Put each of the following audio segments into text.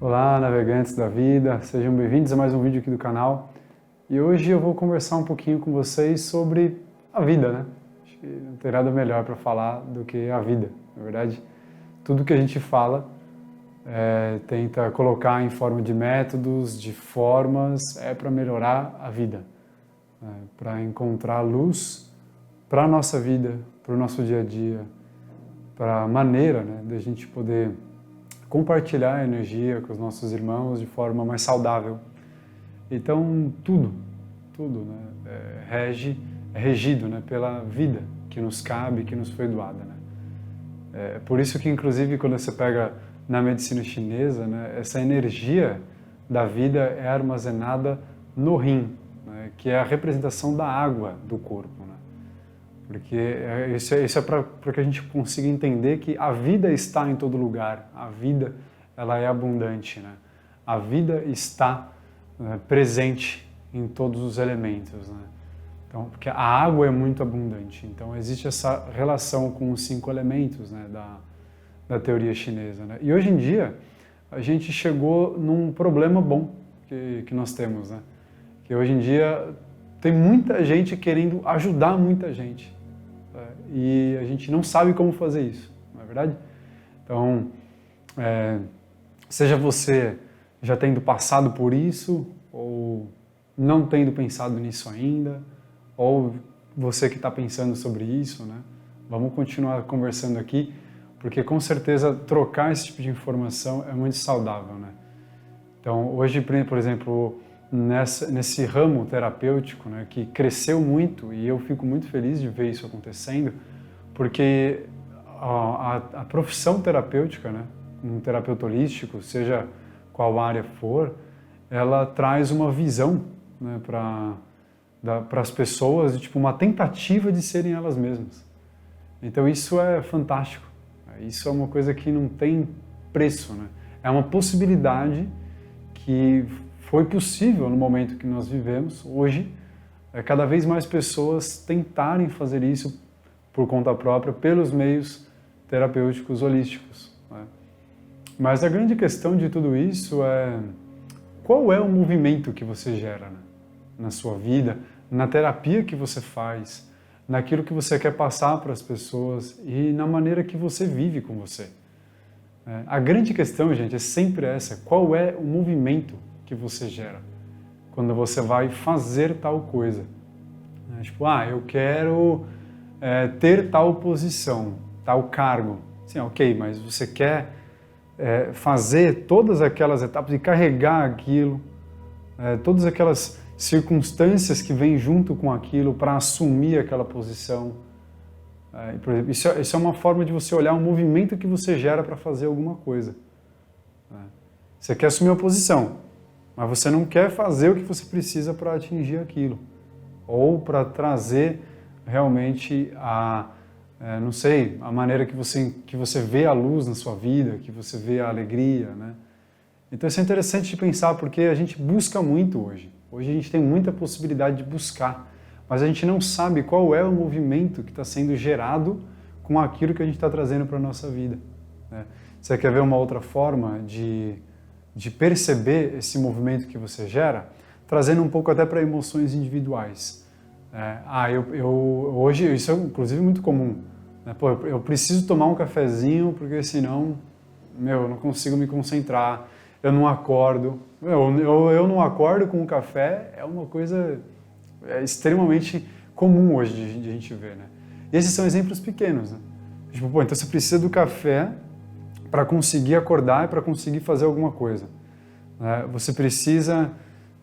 Olá, navegantes da vida, sejam bem-vindos a mais um vídeo aqui do canal. E hoje eu vou conversar um pouquinho com vocês sobre a vida, né? Acho que não tem nada melhor para falar do que a vida. Na verdade, tudo que a gente fala tenta colocar em forma de métodos, de formas, para melhorar a vida, para encontrar luz para a nossa vida, para o nosso dia a dia, para a maneira, né, da gente poder compartilhar a energia com os nossos irmãos de forma mais saudável. Então, tudo, né, é regido, né, pela vida que nos cabe, que nos foi doada. Né? É por isso que, inclusive, quando você pega na medicina chinesa, né, essa energia da vida é armazenada no rim, né, que é a representação da água do corpo. Né? Porque isso é para que a gente consiga entender que a vida está em todo lugar, a vida ela é abundante, né? A vida está presente em todos os elementos. Né? Então, porque a água é muito abundante, então existe essa relação com os 5 elementos, né, da teoria chinesa. Né? E hoje em dia a gente chegou num problema bom que nós temos, né? Que hoje em dia tem muita gente querendo ajudar muita gente. E a gente não sabe como fazer isso, não é verdade? Então, seja você já tendo passado por isso, ou não tendo pensado nisso ainda, ou você que está pensando sobre isso, né? Vamos continuar conversando aqui, porque com certeza trocar esse tipo de informação é muito saudável, né? Então, hoje, por exemplo, nesse ramo terapêutico, né, que cresceu muito, e eu fico muito feliz de ver isso acontecendo, porque a profissão terapêutica, né, um terapeuta holístico, seja qual área for, ela traz uma visão, né, para as pessoas, de, tipo, uma tentativa de serem elas mesmas. Então isso é fantástico, isso é uma coisa que não tem preço, né? É uma possibilidade que foi possível no momento que nós vivemos. Hoje, cada vez mais pessoas tentarem fazer isso por conta própria, pelos meios terapêuticos holísticos. Né? Mas a grande questão de tudo isso é qual é o movimento que você gera, né, na sua vida, na terapia que você faz, naquilo que você quer passar para as pessoas e na maneira que você vive com você. A grande questão, gente, é sempre essa: qual é o movimento que você gera quando você vai fazer tal coisa? Tipo, eu quero ter tal posição, tal cargo. Sim, ok, mas você quer fazer todas aquelas etapas e carregar aquilo, todas aquelas circunstâncias que vêm junto com aquilo para assumir aquela posição. Por exemplo, isso é uma forma de você olhar o movimento que você gera para fazer alguma coisa. Você quer assumir uma posição, mas você não quer fazer o que você precisa para atingir aquilo. Ou para trazer realmente não sei, a maneira que você vê a luz na sua vida, que você vê a alegria, né? Então isso é interessante de pensar, porque a gente busca muito hoje. Hoje a gente tem muita possibilidade de buscar, mas a gente não sabe qual é o movimento que está sendo gerado com aquilo que a gente está trazendo para a nossa vida. Né? Você quer ver uma outra forma de perceber esse movimento que você gera? Trazendo um pouco até para emoções individuais. Hoje, isso é inclusive muito comum. Né? Pô, eu preciso tomar um cafezinho, porque senão, eu não consigo me concentrar, eu não acordo. Eu não acordo com o café, é uma coisa extremamente comum hoje de a gente ver. Né? E esses são exemplos pequenos. Né? Tipo, então você precisa do café para conseguir acordar e para conseguir fazer alguma coisa. Né? Você precisa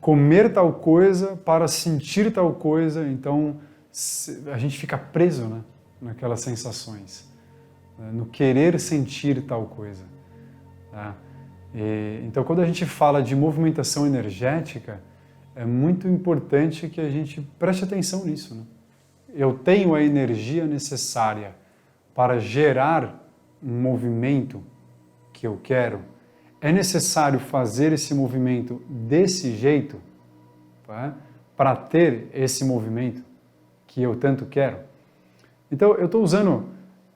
comer tal coisa para sentir tal coisa, então a gente fica preso, né, naquelas sensações, né, no querer sentir tal coisa. Tá? Então quando a gente fala de movimentação energética, é muito importante que a gente preste atenção nisso. Né? Eu tenho a energia necessária para gerar um movimento que eu quero. É necessário fazer esse movimento desse jeito, tá? Para ter esse movimento que eu tanto quero. Então, eu estou usando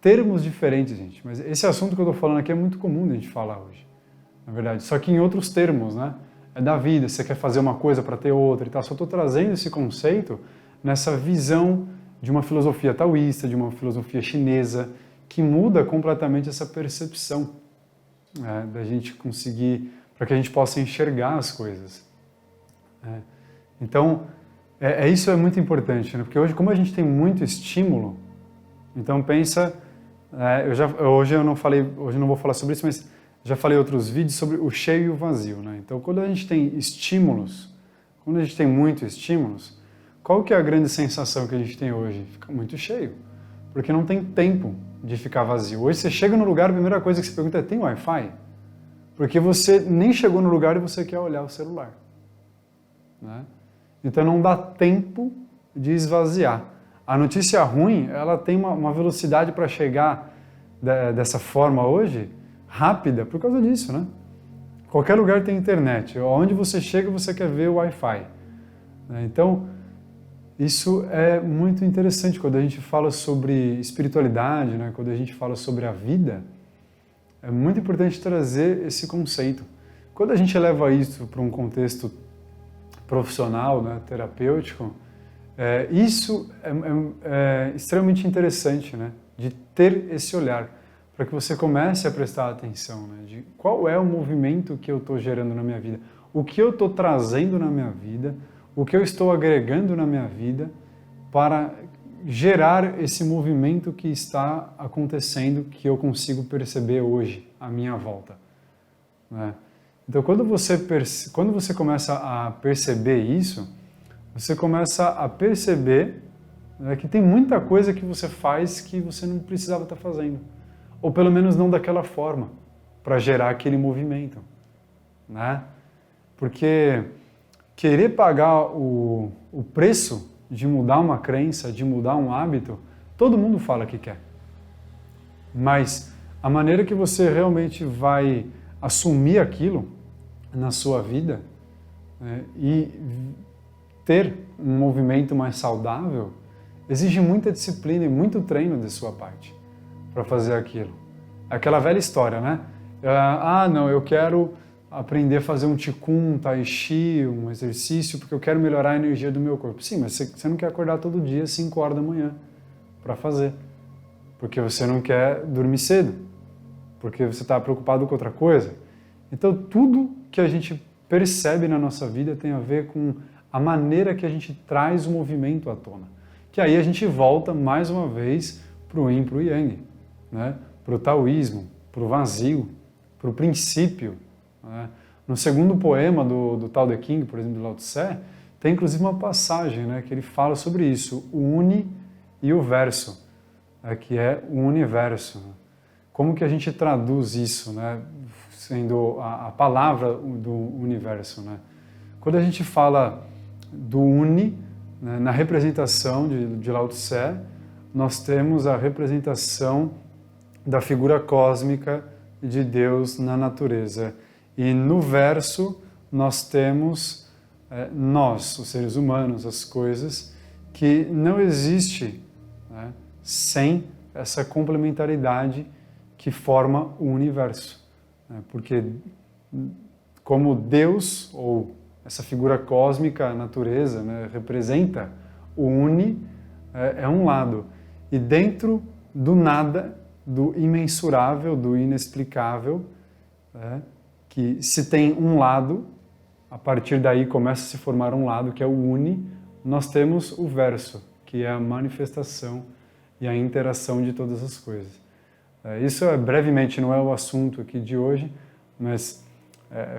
termos diferentes, gente, mas esse assunto que eu estou falando aqui é muito comum de a gente falar hoje. na verdade, só que em outros termos, né? É da vida, você quer fazer uma coisa para ter outra e tal. Só estou trazendo esse conceito nessa visão de uma filosofia taoísta, de uma filosofia chinesa, que muda completamente essa percepção, né, da gente conseguir, para que a gente possa enxergar as coisas. Então, isso é muito importante, né? Porque hoje, como a gente tem muito estímulo, então pensa, hoje eu não vou falar sobre isso, mas já falei em outros vídeos sobre o cheio e o vazio, né? Então, quando a gente tem estímulos, quando a gente tem muitos estímulos, qual que é a grande sensação que a gente tem hoje? Fica muito cheio, porque não tem tempo de ficar vazio. Hoje você chega no lugar, a primeira coisa que você pergunta é: tem Wi-Fi? Porque você nem chegou no lugar e você quer olhar o celular, né? Então não dá tempo de esvaziar. A notícia ruim, ela tem uma velocidade para chegar dessa forma hoje, rápida, por causa disso, né? Qualquer lugar tem internet. Onde você chega, você quer ver o Wi-Fi. Então, isso é muito interessante quando a gente fala sobre espiritualidade, né? Quando a gente fala sobre a vida, é muito importante trazer esse conceito. Quando a gente leva isso para um contexto profissional, né, terapêutico, isso é extremamente interessante, né? De ter esse olhar, para que você comece a prestar atenção, né, de qual é o movimento que eu estou gerando na minha vida, o que eu estou trazendo na minha vida, o que eu estou agregando na minha vida para gerar esse movimento que está acontecendo, que eu consigo perceber hoje à minha volta, né? Então, quando você começa a perceber isso, você começa a perceber, né, que tem muita coisa que você faz que você não precisava estar fazendo. Ou pelo menos não daquela forma, para gerar aquele movimento, né? Porque querer pagar o preço de mudar uma crença, de mudar um hábito, todo mundo fala que quer. Mas a maneira que você realmente vai assumir aquilo na sua vida, né, e ter um movimento mais saudável, exige muita disciplina e muito treino de sua parte para fazer aquilo. Aquela velha história, né? Não, eu quero aprender a fazer um Qigong, um Tai Chi, um exercício, porque eu quero melhorar a energia do meu corpo. Sim, mas você não quer acordar todo dia às 5 horas da manhã para fazer, porque você não quer dormir cedo, porque você está preocupado com outra coisa. Então, tudo que a gente percebe na nossa vida tem a ver com a maneira que a gente traz o movimento à tona. Que aí a gente volta mais uma vez para o Yin, para o Yang, né? Para o taoísmo, para o vazio, para o princípio, né? No segundo poema do Tao Te Ching, por exemplo, do Lao Tse, tem inclusive uma passagem, né, que ele fala sobre isso, o uni e o verso, que é o universo. Como que a gente traduz isso, né, sendo a palavra do universo, né? Quando a gente fala do uni, né, na representação de Lao Tse, nós temos a representação da figura cósmica de Deus na natureza. E no verso nós temos nós, os seres humanos, as coisas, que não existe, né, sem essa complementaridade que forma o universo. Né? Porque como Deus, ou essa figura cósmica, a natureza, né, representa o uni, é um lado. E dentro do nada, do imensurável, do inexplicável, né, que se tem um lado, a partir daí começa a se formar um lado, que é o uni, nós temos o verso, que é a manifestação e a interação de todas as coisas. Isso brevemente, não é o assunto aqui de hoje, mas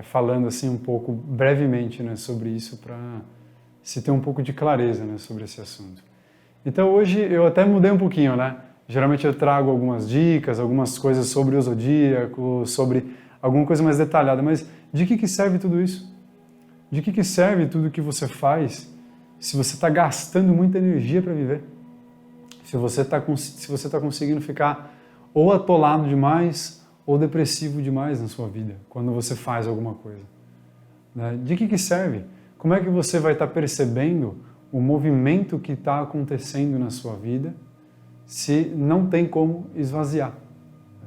falando assim um pouco brevemente, né, sobre isso, para se ter um pouco de clareza, né, sobre esse assunto. Então hoje eu até mudei um pouquinho, né? Geralmente eu trago algumas dicas, algumas coisas sobre o zodíaco, sobre alguma coisa mais detalhada, mas de que serve tudo isso? De que serve tudo que você faz se você está gastando muita energia para viver? Se você está conseguindo ficar ou atolado demais ou depressivo demais na sua vida, quando você faz alguma coisa, né? De que serve? Como é que você vai estar percebendo o movimento que está acontecendo na sua vida se não tem como esvaziar?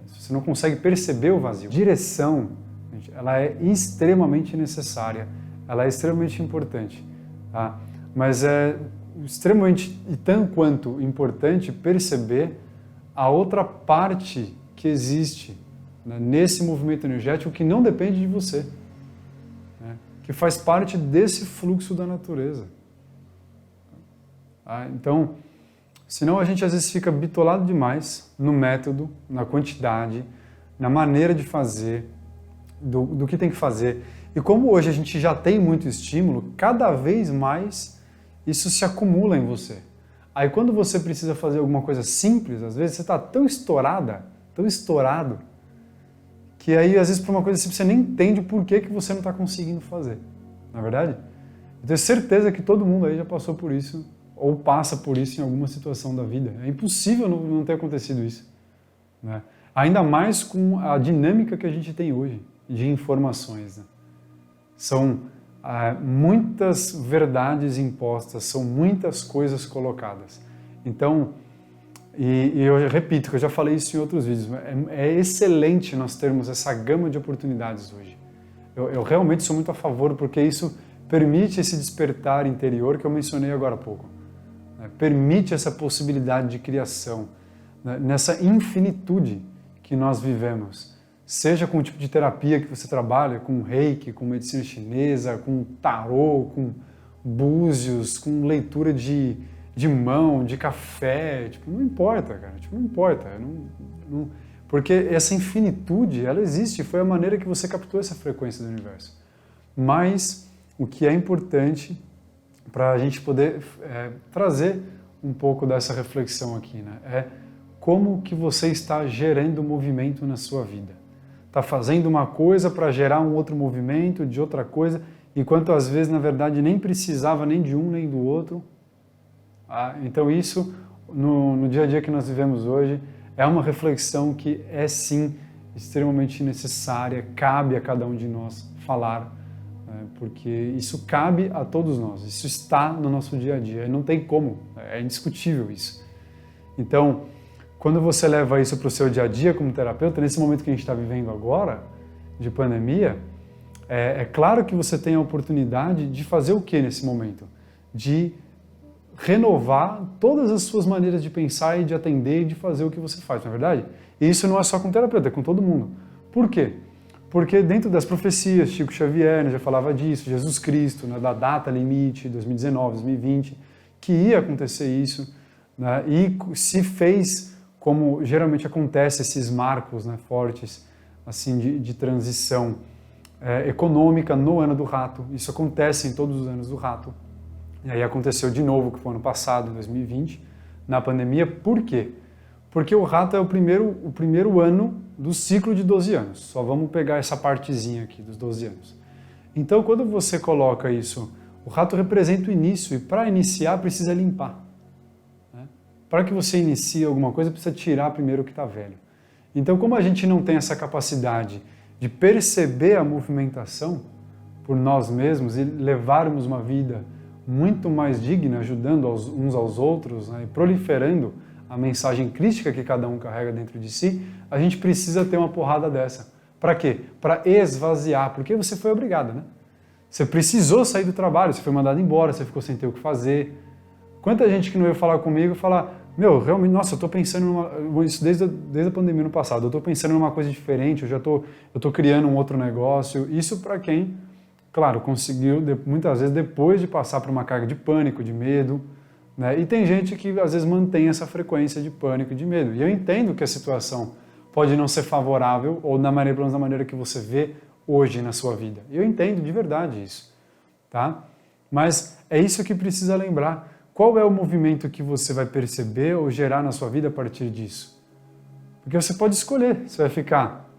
Se você não consegue perceber o vazio. Direção, gente, ela é extremamente necessária, ela é extremamente importante, tá? Mas é extremamente e tão quanto importante perceber a outra parte que existe, né, nesse movimento energético que não depende de você, né, que faz parte desse fluxo da natureza. Tá? Então, senão a gente às vezes fica bitolado demais no método, na quantidade, na maneira de fazer, do que tem que fazer. E como hoje a gente já tem muito estímulo, cada vez mais isso se acumula em você. Aí quando você precisa fazer alguma coisa simples, às vezes você está tão estourada, tão estourado, que aí às vezes para uma coisa simples você nem entende o porquê que você não está conseguindo fazer. Não é verdade? Eu tenho certeza que todo mundo aí já passou por isso, ou passa por isso em alguma situação da vida. É impossível não ter acontecido isso, né? Ainda mais com a dinâmica que a gente tem hoje de informações, né? São muitas verdades impostas, são muitas coisas colocadas. Então, e eu repito, que eu já falei isso em outros vídeos, é excelente nós termos essa gama de oportunidades hoje. Eu realmente sou muito a favor, porque isso permite esse despertar interior que eu mencionei agora há pouco, né? Permite essa possibilidade de criação, né? Nessa infinitude que nós vivemos. Seja com o tipo de terapia que você trabalha, com reiki, com medicina chinesa, com tarô, com búzios, com leitura de mão, de café, tipo, não importa, cara, tipo, não importa. Porque essa infinitude, ela existe, foi a maneira que você captou essa frequência do universo. Mas o que é importante para a gente poder trazer um pouco dessa reflexão aqui, né, é como que você está gerando movimento na sua vida. Está fazendo uma coisa para gerar um outro movimento de outra coisa, enquanto às vezes, na verdade, nem precisava nem de um nem do outro. Então isso, no dia a dia que nós vivemos hoje, é uma reflexão que é sim extremamente necessária, cabe a cada um de nós falar, porque isso cabe a todos nós, isso está no nosso dia a dia, não tem como, é indiscutível isso. Então, quando você leva isso para o seu dia a dia como terapeuta, nesse momento que a gente está vivendo agora, de pandemia, é claro que você tem a oportunidade de fazer o que nesse momento? De renovar todas as suas maneiras de pensar e de atender e de fazer o que você faz, não é verdade? E isso não é só com o terapeuta, é com todo mundo. Por quê? Porque dentro das profecias, Chico Xavier, né, já falava disso, Jesus Cristo, né, da data limite, 2019, 2020, que ia acontecer isso, né, e se fez como geralmente acontece esses marcos, né, fortes assim de transição econômica no ano do rato. Isso acontece em todos os anos do rato. E aí aconteceu de novo, que foi ano passado, em 2020, na pandemia. Por quê? Porque o rato é o primeiro ano do ciclo de 12 anos. Só vamos pegar essa partezinha aqui dos 12 anos. Então, quando você coloca isso, o rato representa o início, e para iniciar precisa limpar. Para que você inicie alguma coisa, precisa tirar primeiro o que está velho. Então, como a gente não tem essa capacidade de perceber a movimentação por nós mesmos e levarmos uma vida muito mais digna, ajudando uns aos outros, né, e proliferando a mensagem crística que cada um carrega dentro de si, a gente precisa ter uma porrada dessa. Para quê? Para esvaziar, porque você foi obrigado, né? Você precisou sair do trabalho, você foi mandado embora, você ficou sem ter o que fazer. Quanta gente que não veio falar comigo fala, realmente, nossa, eu estou pensando isso desde a pandemia no passado, eu estou pensando numa coisa diferente, eu estou criando um outro negócio. Isso para quem, claro, conseguiu, muitas vezes, depois de passar por uma carga de pânico, de medo, né? E tem gente que às vezes mantém essa frequência de pânico e de medo. E eu entendo que a situação pode não ser favorável, ou pelo menos da maneira que você vê hoje na sua vida. Eu entendo de verdade isso, tá? Mas é isso que precisa lembrar. Qual é o movimento que você vai perceber ou gerar na sua vida a partir disso? Porque você pode escolher, você vai ficar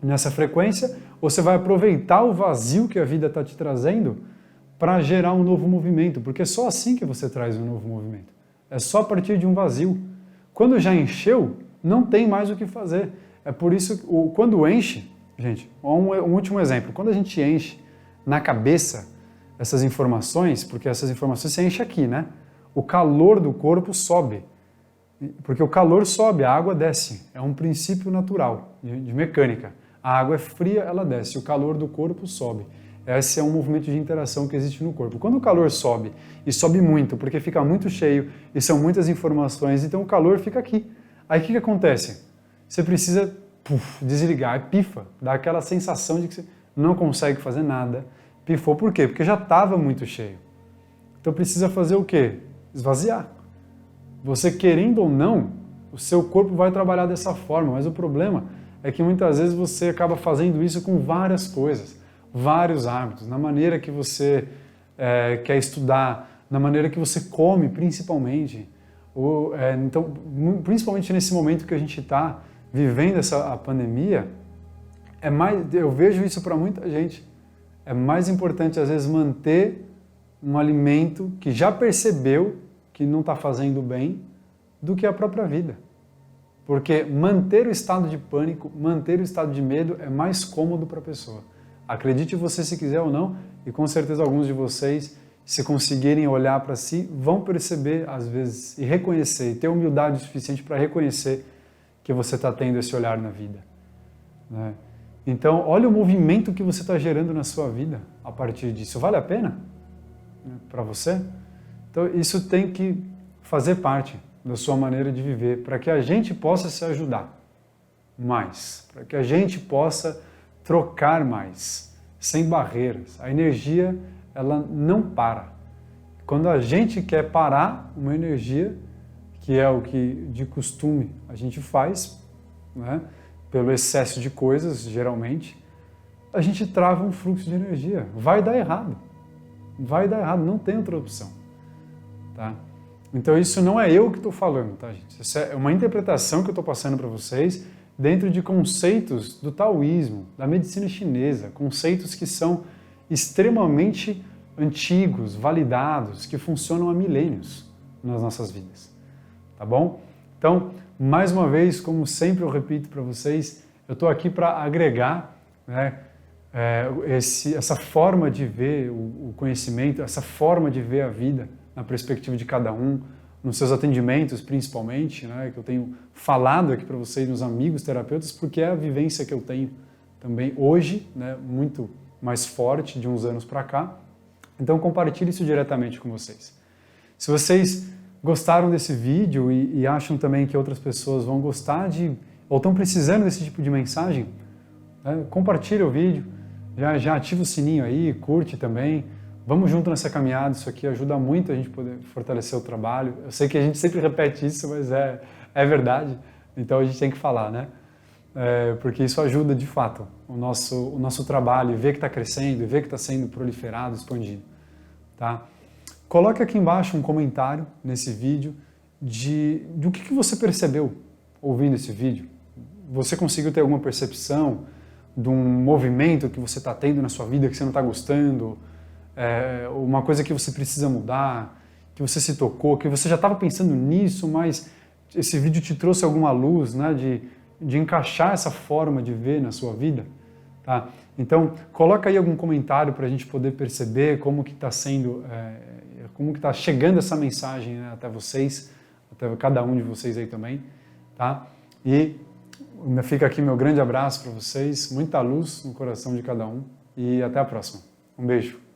nessa frequência ou você vai aproveitar o vazio que a vida está te trazendo para gerar um novo movimento, porque é só assim que você traz um novo movimento. É só a partir de um vazio. Quando já encheu, não tem mais o que fazer. É por isso que quando enche, gente, um último exemplo, quando a gente enche na cabeça essas informações, porque essas informações você enche aqui, né? O calor do corpo sobe, porque o calor sobe, a água desce. É um princípio natural de mecânica. A água é fria, ela desce, o calor do corpo sobe. Esse é um movimento de interação que existe no corpo. Quando o calor sobe, e sobe muito, porque fica muito cheio, e são muitas informações, então o calor fica aqui. Aí o que acontece? Você precisa desligar, pifa, dá aquela sensação de que você não consegue fazer nada. Pifou por quê? Porque já estava muito cheio. Então precisa fazer o quê? Esvaziar. Você querendo ou não, o seu corpo vai trabalhar dessa forma, mas o problema é que muitas vezes você acaba fazendo isso com várias coisas, vários hábitos, na maneira que você quer estudar, na maneira que você come, principalmente. Então, principalmente nesse momento que a gente está vivendo a pandemia, eu vejo isso para muita gente. É mais importante, às vezes, manter um alimento que já percebeu que não está fazendo bem do que a própria vida. Porque manter o estado de pânico, manter o estado de medo é mais cômodo para a pessoa. Acredite você se quiser ou não, e com certeza alguns de vocês, se conseguirem olhar para si, vão perceber às vezes e reconhecer, e ter humildade suficiente para reconhecer que você está tendo esse olhar na vida. Né? Então, olha o movimento que você está gerando na sua vida a partir disso. Vale a pena para você? Então, isso tem que fazer parte da sua maneira de viver, para que a gente possa se ajudar mais, para que a gente possa trocar mais, sem barreiras. A energia, ela não para. Quando a gente quer parar uma energia, que é o que de costume a gente faz, né, pelo excesso de coisas, geralmente, a gente trava um fluxo de energia. Vai dar errado. Vai dar errado, não tem outra opção. Tá? Então isso não é eu que estou falando, tá, gente? Isso é uma interpretação que eu estou passando para vocês dentro de conceitos do taoísmo, da medicina chinesa, conceitos que são extremamente antigos, validados, que funcionam há milênios nas nossas vidas. Tá bom? Então, mais uma vez, como sempre eu repito para vocês, eu estou aqui para agregar, né, essa forma de ver o conhecimento, essa forma de ver a vida na perspectiva de cada um, nos seus atendimentos principalmente, né, que eu tenho falado aqui para vocês, nos amigos terapeutas, porque é a vivência que eu tenho também hoje, né, muito mais forte de uns anos para cá. Então compartilhe isso diretamente com vocês. Se vocês gostaram desse vídeo e acham também que outras pessoas vão gostar ou estão precisando desse tipo de mensagem, né, compartilhe o vídeo, já ativa o sininho aí, curte também. Vamos junto nessa caminhada, isso aqui ajuda muito a gente poder fortalecer o trabalho. Eu sei que a gente sempre repete isso, mas é verdade, então a gente tem que falar, né? Porque isso ajuda de fato o nosso trabalho, ver que está crescendo, ver que está sendo proliferado, expandido. Tá? Coloque aqui embaixo um comentário nesse vídeo do que você percebeu ouvindo esse vídeo. Você conseguiu ter alguma percepção de um movimento que você está tendo na sua vida que você não está gostando? Uma coisa que você precisa mudar, que você se tocou, que você já estava pensando nisso, mas esse vídeo te trouxe alguma luz, né, de encaixar essa forma de ver na sua vida? Tá? Então, coloca aí algum comentário para a gente poder perceber como que está sendo, como que está chegando essa mensagem, né, até vocês, até cada um de vocês aí também. Tá? E fica aqui meu grande abraço para vocês, muita luz no coração de cada um e até a próxima. Um beijo.